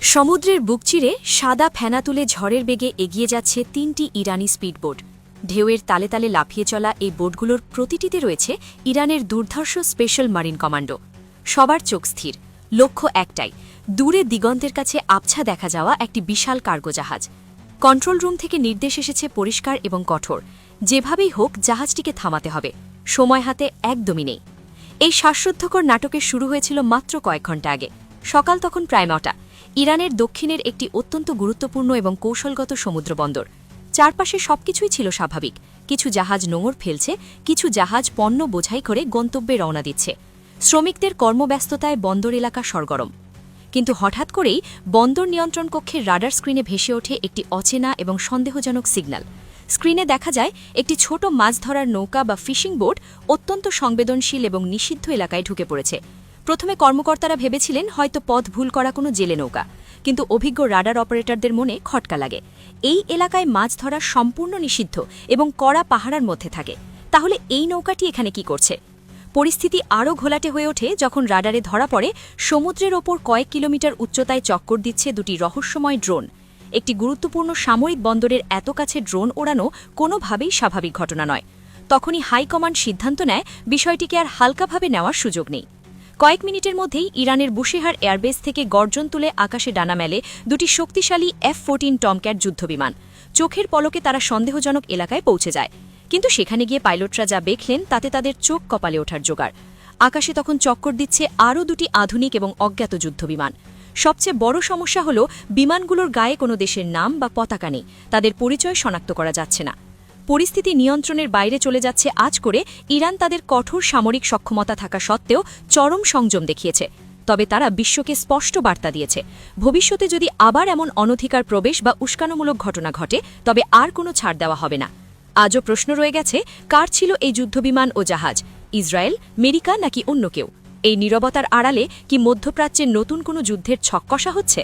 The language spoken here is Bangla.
সমুদ্রের বুক চিরে সাদা ফেনা তুলে ঝড়ের বেগে এগিয়ে যাচ্ছে ৩টি ইরানি স্পিডবোট। ঢেউয়ের তালে তালে লাফিয়ে চলা এই বোটগুলোর প্রতিটিতে রয়েছে ইরানের দুর্ধর্ষ স্পেশাল মারিন কমান্ডো। সবার চোখ স্থির, লক্ষ্য একটাই, দূরে দিগন্তের কাছে আবছা দেখা যাওয়া একটি বিশাল কার্গো জাহাজ। কন্ট্রোল রুম থেকে নির্দেশ এসেছে পরিষ্কার এবং কঠোর, যেভাবেই হোক জাহাজটিকে থামাতে হবে, সময় হাতে একদমই নেই। এই শ্বাসরুদ্ধকর নাটকের শুরু হয়েছিল মাত্র কয়েক ঘণ্টা আগে। সকাল তখন প্রায় ৯টা। ইরানের দক্ষিণের একটি অত্যন্ত গুরুত্বপূর্ণ এবং কৌশলগত সমুদ্রবন্দর। চারপাশে সবকিছুই ছিল স্বাভাবিক। কিছু জাহাজ নোঙর ফেলছে, কিছু জাহাজ পণ্য বোঝাই করে গন্তব্যে রওনা দিচ্ছে। শ্রমিকদের কর্মব্যস্ততায় বন্দর এলাকা সরগরম। কিন্তু হঠাৎ করেই বন্দর নিয়ন্ত্রণ কক্ষের রাডার স্ক্রিনে ভেসে ওঠে একটি অচেনা এবং সন্দেহজনক সিগন্যাল। স্ক্রিনে দেখা যায় একটি ছোট মাছ ধরার নৌকা বা ফিশিং বোট অত্যন্ত সংবেদনশীল এবং নিষিদ্ধ এলাকায় ঢুকে পড়েছে। প্রথমে কর্মকর্তারা ভেবেছিলেন হয়তো পথ ভুল করা কোনো জেলে নৌকা, কিন্তু অভিজ্ঞ রাডার অপারেটরদের মনে খটকা লাগে। এই এলাকায় মাছ ধরা সম্পূর্ণ নিষিদ্ধ এবং কড়া পাহারার মধ্যে থাকে। তাহলে এই নৌকাটি এখানে কি করছে? পরিস্থিতি আরও ঘোলাটে হয়ে ওঠে যখন রাডারে ধরা পড়ে সমুদ্রের ওপর কয়েক কিলোমিটার উচ্চতায় চক্কর দিচ্ছে দুটি রহস্যময় ড্রোন। একটি গুরুত্বপূর্ণ সামরিক বন্দরের এত কাছে ড্রোন ওড়ানো কোনোভাবেই স্বাভাবিক ঘটনা নয়। তখনই হাইকমান্ড সিদ্ধান্ত নেয় বিষয়টিকে আর হালকাভাবে নেওয়ার সুযোগ নেই। কয়েক মিনিটের মধ্যেই ইরানের বুশেহার এয়ারবেস থেকে গর্জন তুলে আকাশে ডানা মেলে দুটি শক্তিশালী F-14 টমক্যাট যুদ্ধবিমান। চোখের পলকে তারা সন্দেহজনক এলাকায় পৌঁছে যায়, কিন্তু সেখানে গিয়ে পাইলটরা যা দেখলেন তাতে তাদের চোখ কপালে ওঠার জোগাড়। আকাশে তখন চক্কর দিচ্ছে আরও দুটি আধুনিক এবং অজ্ঞাত যুদ্ধবিমান। সবচেয়ে বড় সমস্যা হল বিমানগুলোর গায়ে কোনো দেশের নাম বা পতাকা নেই, তাদের পরিচয় শনাক্ত করা যাচ্ছে না। পরিস্থিতি নিয়ন্ত্রণের বাইরে চলে যাচ্ছে আজ করে ইরান তাদের কঠোর সামরিক সক্ষমতা থাকা সত্ত্বেও চরম সংযম দেখিয়েছে। তবে তারা বিশ্বকে স্পষ্ট বার্তা দিয়েছে, ভবিষ্যতে যদি আবার এমন অনধিকার প্রবেশ বা উস্কানোমূলক ঘটনা ঘটে তবে আর কোনো ছাড় দেওয়া হবে না। আজও প্রশ্ন রয়ে গেছে, কার ছিল এই যুদ্ধবিমান ও জাহাজ? ইসরায়েল, আমেরিকা নাকি অন্য কেউ? এই নীরবতার আড়ালে কি মধ্যপ্রাচ্যের নতুন কোনো যুদ্ধের ছক কষা হচ্ছে?